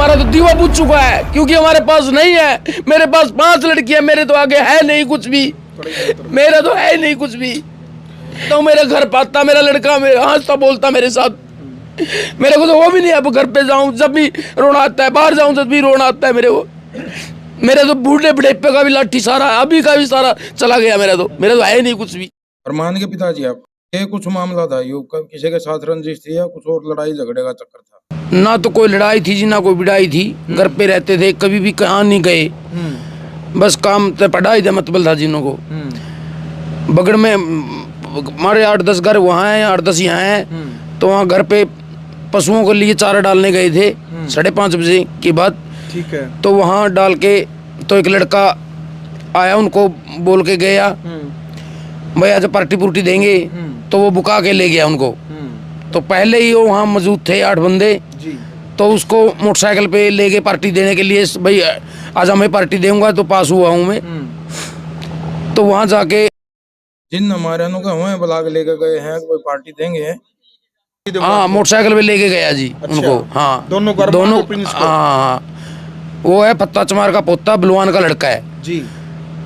हमारा तो दीवा बुझ चुका है, क्योंकि हमारे पास नहीं है। मेरे पास 5 लड़कियां, मेरे तो आगे है नहीं कुछ भी, मेरा तो है नहीं कुछ भी। तो मेरा घर पाता, मेरा लड़का हंसता बोलता मेरे साथ, मेरे को तो वो भी नहीं। अब घर पे जाऊं जब भी रोना आता है, बाहर जाऊं जब भी रोना आता है मेरे को। मेरे तो बूढ़े बुढ़ेपे का भी लाठी सारा, अभी का भी सारा चला गया। मेरा तो है नहीं कुछ भी। अरमान के पिताजी आप ये कुछ मामला था, यू किसी के साथ रंजिश थी या कुछ और लड़ाई झगड़े का चक्कर था? ना तो कोई लड़ाई थी जी, ना कोई बिड़ाई थी। घर पे रहते थे, कभी भी कहाँ नहीं गए, बस काम तो पढ़ाई था मतलब था जिन्हों को। बगड़ में हमारे 8-10 घर वहाँ हैं, 8-10 यहाँ हैं। तो वहाँ घर पे पशुओं के लिए चारा डालने गए थे 5:30 बजे के बाद। ठीक है। तो वहाँ डाल के तो एक लड़का आया, उनको बोल के गया भाई आज पार्टी पुर्टी देंगे। तो वो बुका के ले गया उनको। तो पहले ही वो वहाँ मौजूद थे 8 बंदे जी। तो उसको मोटरसाइकिल पे ले गए पार्टी देने के लिए। भाई आज हमें पार्टी दूंगा, तो पास हुआ हूँ मैं। तो वहाँ जाके जिन हमारे हुए बुला के लेके गए हैं, कोई पार्टी देंगे। हाँ मोटरसाइकिल पे लेके गया जी। अच्छा। उनको हाँ दोनों हाँ, वो है पत्ता चमार का पोता, बलवान का लड़का है जी।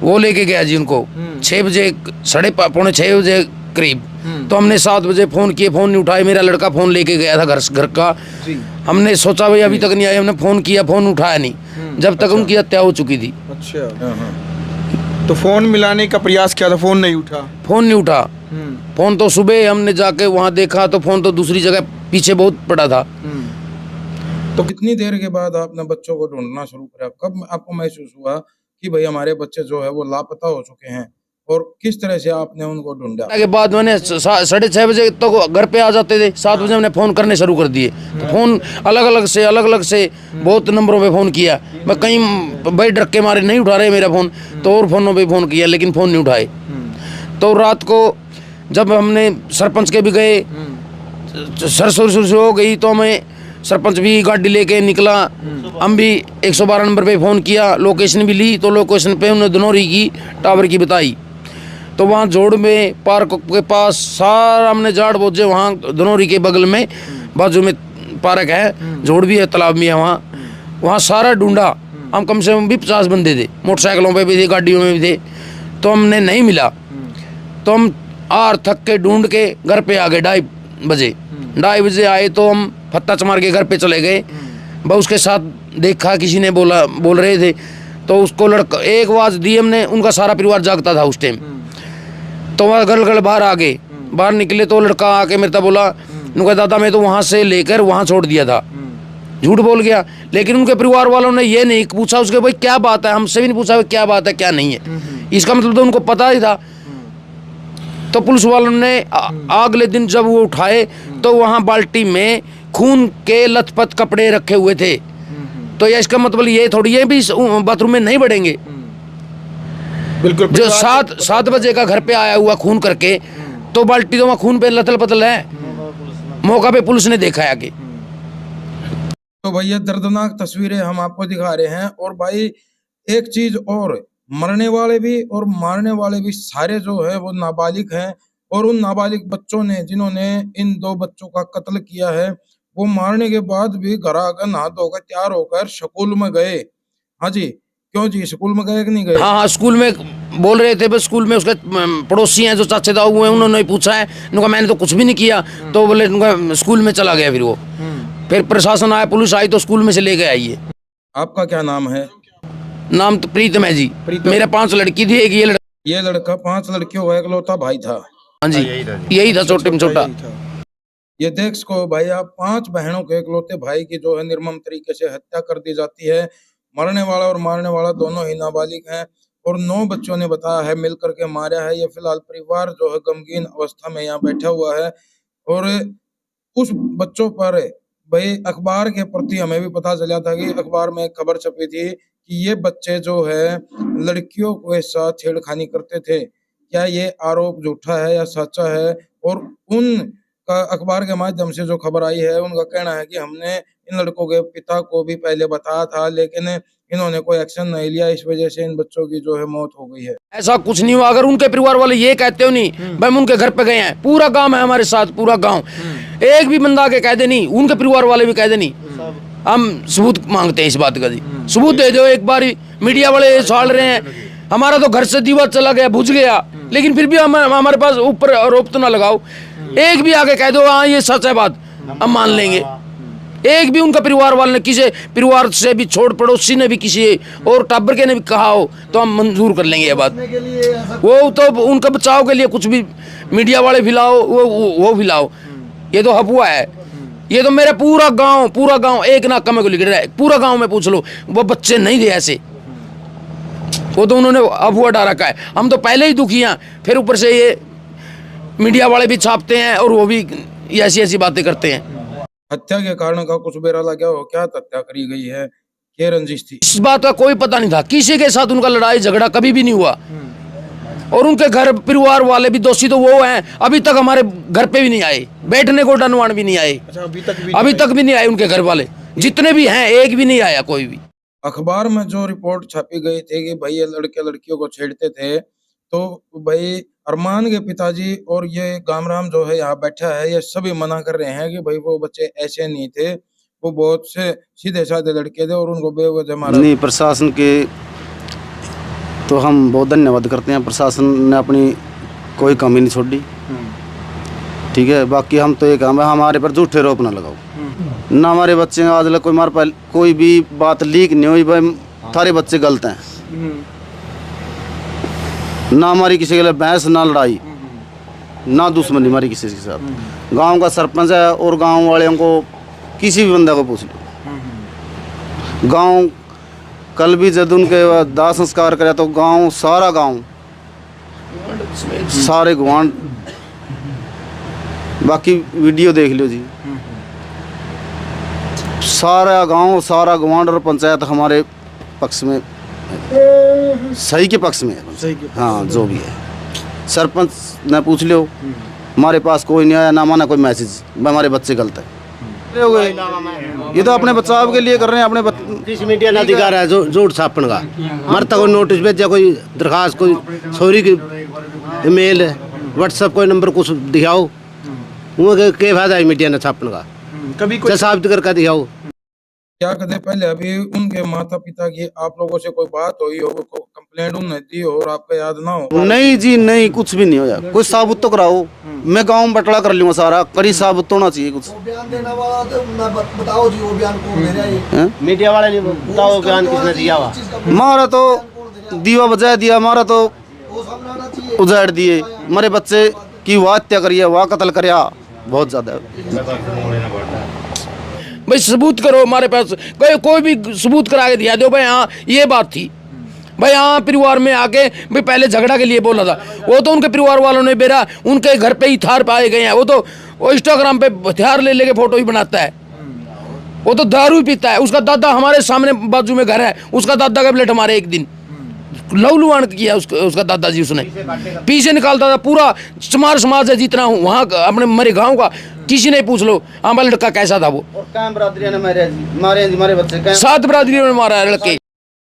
वो लेके गया जी उनको 6 बजे, 5:30 बजे करीब। तो हमने 7 बजे फोन किए, फोन नहीं उठाए। मेरा लड़का फोन लेके गया था घर का जी। हमने सोचा भाई अभी तक नहीं आए, हमने फोन किया, फोन उठाया नहीं जब तक उनकी हत्या हो चुकी थी। अच्छा। तो फोन मिलाने का प्रयास किया था, फोन नहीं उठा। फोन तो सुबह हमने जाके वहाँ देखा तो फोन तो दूसरी जगह पीछे बहुत पड़ा था। तो कितनी देर के बाद आपने बच्चों को ढूंढना शुरू किया? कब आपको महसूस हुआ कि भाई हमारे बच्चे जो है वो लापता हो चुके हैं, और किस तरह से आपने उनको ढूंढा? के बाद मैंने 6:30 बजे तो घर पे आ जाते थे, 7 बजे हमने फोन करने शुरू कर दिए। तो फोन अलग अलग से बहुत नंबरों पे फोन किया। मैं कहीं भाई डर के मारे नहीं उठा रहे मेरा फोन, तो और फोनों पे फोन किया लेकिन फोन नहीं उठाए। तो रात को जब हमने सरपंच के भी गए, सरसुर हो गई, तो हमें सरपंच भी गाड़ी लेके निकला। हम भी 112 नंबर पे फ़ोन किया, लोकेशन भी ली। तो लोकेशन पे उन्होंने धनौरी की टावर की बताई। तो वहाँ जोड़ में पार्क के पास सारा हमने झाड़ बोझे, वहाँ धनौरी के बगल में बाजू में पार्क है, जोड़ भी है, तालाब भी है वहाँ सारा ढूंढा। हम कम से कम भी 50 बंदे थे, मोटरसाइकिलों पे भी थे, गाड़ियों में भी थे। तो हमने नहीं मिला। तो हम थक के ढूंढ के घर पे आ गए 2:30 बजे आए। तो हम पत्ता चमार के घर पे चले गए। बस उसके साथ देखा, किसी ने बोल रहे थे, तो उसको लड़का एक आवाज दी हमने, उनका सारा परिवार जागता था उस टाइम। तो वह गल बाहर आ गए, बाहर निकले तो लड़का आके मेरे से बोला, उनका दादा मैं तो वहाँ से लेकर वहाँ छोड़ दिया था। झूठ बोल गया। लेकिन उनके परिवार वालों ने ये नहीं पूछा उसके, भाई क्या बात है, हमसे भी नहीं पूछा क्या बात है क्या नहीं है। इसका मतलब तो उनको पता ही था। तो पुलिस वालों ने अगले दिन जब वो उठाए तो वहाँ बाल्टी में खून के लथपथ कपड़े रखे हुए थे। तो ये इसका मतलब ये थोड़ी है भी बाथरूम में नहीं बढ़ेंगे। बिल्कुल। जो 7 बजे का घर पे आया हुआ खून करके, तो बाल्टी तो वहाँ खून पे लथल पथल है। मौका पे पुलिस ने देखा है आगे। तो भैया दर्दनाक तस्वीरें हम आपको दिखा रहे हैं। और भाई एक चीज और, मरने वाले भी और मारने वाले भी सारे जो है वो नाबालिग हैं। और उन नाबालिग बच्चों ने, जिन्होंने इन 2 बच्चों का कत्ल किया है, वो मारने के बाद भी घर आकर नहा धोकर तैयार होकर स्कूल में गए। हाँ जी, क्यों जी, स्कूल में गए कि नहीं गए? हाँ, स्कूल में बोल रहे थे, बस स्कूल में उसके पड़ोसी हैं जो चाचे ताऊ हैं, उन्होंने पूछा है। उनका मैंने तो कुछ भी नहीं किया। तो बोले उनका स्कूल में चला गया। फिर वो फिर प्रशासन आया, पुलिस आई तो स्कूल में से ले गए आई है। आपका क्या नाम है? नाम तो प्रीतम है जी। मेरे 5 लड़की थी, एक ये लड़का 5 लड़कियों का इकलौता भाई था। हाँ जी, यही था छोटे में छोटा। ये देख सको भाई, आप 5 बहनों के इकलौते भाई की जो है निर्मम तरीके से हत्या कर दी जाती है। मरने वाला और मारने वाला दोनों ही नाबालिग हैं। और 9 बच्चों ने बताया है मिल करके मारा है। ये फिलहाल परिवार जो है गमगीन अवस्था में यहाँ बैठा हुआ है। और उस बच्चों पर भाई अखबार के प्रति हमें भी पता चला था कि अखबार में एक खबर छपी थी कि ये बच्चे जो है लड़कियों के साथ छेड़खानी करते थे। क्या ये आरोप झूठा है या सच्चा है? और उन का अखबार के माध्यम से जो खबर आई है, उनका कहना है कि हमने इन लड़कों के पिता को भी पहले बताया था, लेकिन इन्होंने कोई एक्शन नहीं लिया, इस वजह से इन बच्चों की जो है मौत हो गई है। ऐसा कुछ नहीं हुआ। अगर उनके परिवार वाले ये कहते हो नहीं भाई हम उनके घर पे गए हैं, पूरा गांव है हमारे साथ, पूरा गांव, एक भी बंदा आके कह दे नहीं, उनके परिवार वाले भी कह दे नहीं, हम सबूत मांगते हैं इस बात का जी, सबूत दे दो एक बार। मीडिया वाले साल रहे हैं, हमारा तो घर से दीवा चला गया, बुझ गया, लेकिन फिर भी हमारे पास ऊपर आरोप तो ना लगाओ। एक भी आके कह दो हाँ ये सच है बात, हम मान लेंगे। एक भी उनका परिवार वाले ने, किसी परिवार से भी, छोड़ पड़ोसी ने भी, किसी और टाबर के ने भी कहा हो तो हम मंजूर कर लेंगे ये बात। वो तो उनका बचाव के लिए कुछ भी मीडिया वाले फिलाओ, वो फिलाओ, ये तो अफवाह है। ये तो मेरा पूरा गांव एक नाका में को लिख रहा है, पूरा गांव में पूछ लो, वो बच्चे नहीं थे ऐसे, वो तो उन्होंने अफवाह डाल रखा है। हम तो पहले ही दुखी हैं, फिर ऊपर से ये मीडिया वाले भी छापते हैं और वो भी ऐसी ऐसी बातें करते हैं। हत्या के कारण का कुछ बेरा लगा हो, क्या हत्या करी गई है, क्या रंजिश थी? इस बात का कोई पता नहीं था, किसी के साथ उनका लड़ाई झगड़ा कभी भी नहीं हुआ। और उनके घर परिवार वाले भी दोषी तो वो हैं, अभी तक हमारे घर पे भी नहीं आए, बैठने को डनवान भी नहीं आए। अच्छा, अभी तक भी नहीं आए उनके घर वाले, जितने भी हैं एक भी नहीं आया कोई भी। अखबार में जो रिपोर्ट छपी गई थी कि भाई ये लड़के लड़कियों को छेड़ते थे, तो भाई अरमान के पिताजी और ये गामराम जो है यहाँ बैठा है, ये सभी मना कर रहे हैं कि भाई वो बच्चे ऐसे नहीं थे, वो बहुत से सीधे साधे लड़के थे और उनको बेवजह मारा। नहीं, प्रशासन के तो हम बहुत धन्यवाद करते हैं, प्रशासन ने अपनी कोई कमी नहीं छोड़ी, ठीक है। बाकी हम तो ये काम है, हमारे पर झूठे आरोप ना लगाओ, ना हमारे बच्चे आज तक कोई हमारे पास कोई भी बात लीक नहीं हुई भाई थारे बच्चे गलत हैं, ना हमारी किसी के लिए बहस, ना लड़ाई, ना दुश्मनी हमारी किसी के साथ। गांव का सरपंच है और गांव वालों को किसी भी बंदा को पूछ लो, गांव कल भी जब उनके दाह संस्कार कराया तो गांव सारा गांव सारे गुआंढ, बाकी वीडियो देख लो जी, सारा गांव सारा गुआंढ और पंचायत हमारे पक्ष में, सही के पक्ष में है। हाँ, जो भी है सरपंच ने पूछ लो, हमारे पास कोई नहीं आया, ना माना कोई मैसेज, हमारे बच्चे गलत है। ये तो अपने बचाव के लिए कर रहे हैं, अपने किसी मीडिया ने अधिकार है जो झूठ छापन का, मरता कोई नोटिस भेजा, कोई दरखास्त, कोई सॉरी की ईमेल, व्हाट्सएप कोई नंबर कुछ दिखाओ, वो क्या फायदा है मीडिया ने छापन का, कभी कोई साबित करके दिखाओ। क्या कदे पहले अभी उनके माता पिता की आप लोगों से कोई बात हुई हो, कंप्लेंट उन्होंने दी हो और आपको याद ना हो? नहीं जी, नहीं, कुछ भी नहीं हो जाए, कोई साबुत तो कराओ, मैं गांव में बटला कर लूँगा सारा, करी साबुत होना चाहिए कुछ। बयान देने वाला तो बताओ जी, वो बयान कौन दे रहा है? मीडिया वाले नहीं बताओ बयान किसने दिया हुआ। हमारा तो दीवा बजा दिया, हमारा तो उजाड़ दिए, हमारे बच्चे की वाह हत्या करिए, वाह कत्ल करिया, बहुत ज्यादा। भाई सबूत करो, हमारे पास कोई भी सबूत करा के दिया दो भाई हाँ ये बात थी, भाई हाँ परिवार में आके भाई पहले झगड़ा के लिए बोला था, वो तो उनके परिवार वालों ने बेरा उनके घर पे ही हथियार पाए गए हैं, वो इंस्टाग्राम पे हथियार ले लेके फोटो ही बनाता है, वो तो दारू ही पीता है। उसका दादा हमारे सामने बाजू में घर है, उसका दादा का ब्लेट हमारे एक दिन लवलुहान किया उसका दादाजी, उसने पीछे निकालता था। पूरा चमार समाज है जितना वहाँ अपने मरे गाँव का, किसी ने पूछ लो हमारा लड़का कैसा था। वो और काम बरादरियां ने मारे हमारे बच्चे, 7 बरादरियों ने मारा है लड़के,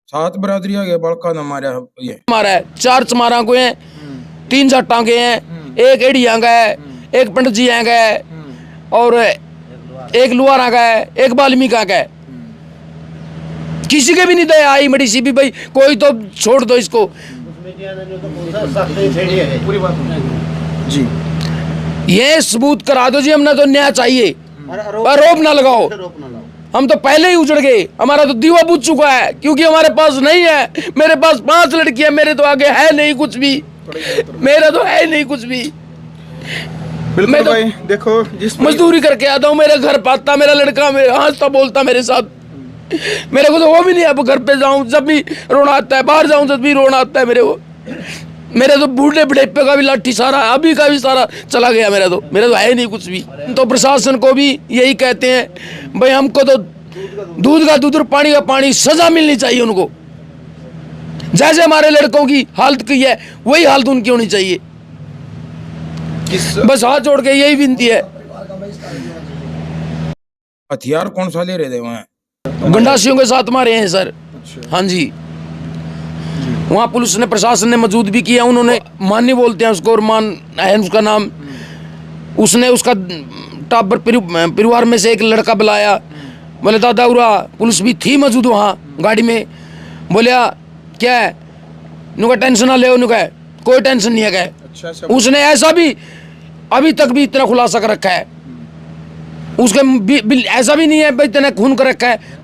7 बरादरियां के बड़का ने मारा ये मारा है, 4 चमारा को हैं, 3 जाटां के हैं, 1 एड़ियां का है, 1 पंडित जी का है और 1 लुहारा का है, 1 वाल्मीका का है। किसी के भी नहीं दया आई मड़ी सी भी, भाई कोई तो छोड़ दो इसको जी, ये सबूत करा दो जी, हमने तो न्याय चाहिए, आरोप ना लगाओ। हम तो पहले ही उजड़ गए, हमारा तो दीवा बुझ चुका है, क्योंकि हमारे पास नहीं है। मेरे पास 5 लड़कियां, मेरे तो आगे है नहीं कुछ भी, मेरा तो है नहीं कुछ भी। बिल्कुल मैं तो भाई, देखो जिस मजदूरी करके आता हूँ, मेरे घर पाता मेरा लड़का, मेरे हंसता बोलता मेरे साथ, मेरे को तो वो भी नहीं। अब घर पे जाऊं जब भी रोना आता है, बाहर जाऊं जब भी रोना आता है मेरे को। मेरे तो बूढ़े बुढ़ेपे का भी लाठी सारा, अभी का भी सारा चला गया, मेरा तो है नहीं कुछ भी। तो प्रशासन को भी यही कहते हैं भाई हमको तो दूध का दूध और पानी का पानी, सजा मिलनी चाहिए उनको। जैसे हमारे लड़कों की हालत की है वही हालत उनकी होनी चाहिए। बस हाथ जोड़ के यही विनती है। हथियार कौन सा ले रहे थे वहाँ? गंडासियों के साथ मारे हैं सर। हाँ जी, वहाँ पुलिस ने प्रशासन ने मौजूद भी किया। उन्होंने मानी बोलते हैं उसको, और मान है उसका नाम। उसने उसका टाबर परिवार में से एक लड़का बुलाया, बोले दादा उरा पुलिस भी थी मौजूद वहाँ गाड़ी में। बोलिया क्या है, नुका टेंशन ना ले, नुका कोई टेंशन नहीं है क्या। अच्छा अच्छा। उसने ऐसा भी अभी तक भी इतना खुलासा कर रखा है, उसके ऐसा भी नहीं है भाई इतना खून कर रखा है।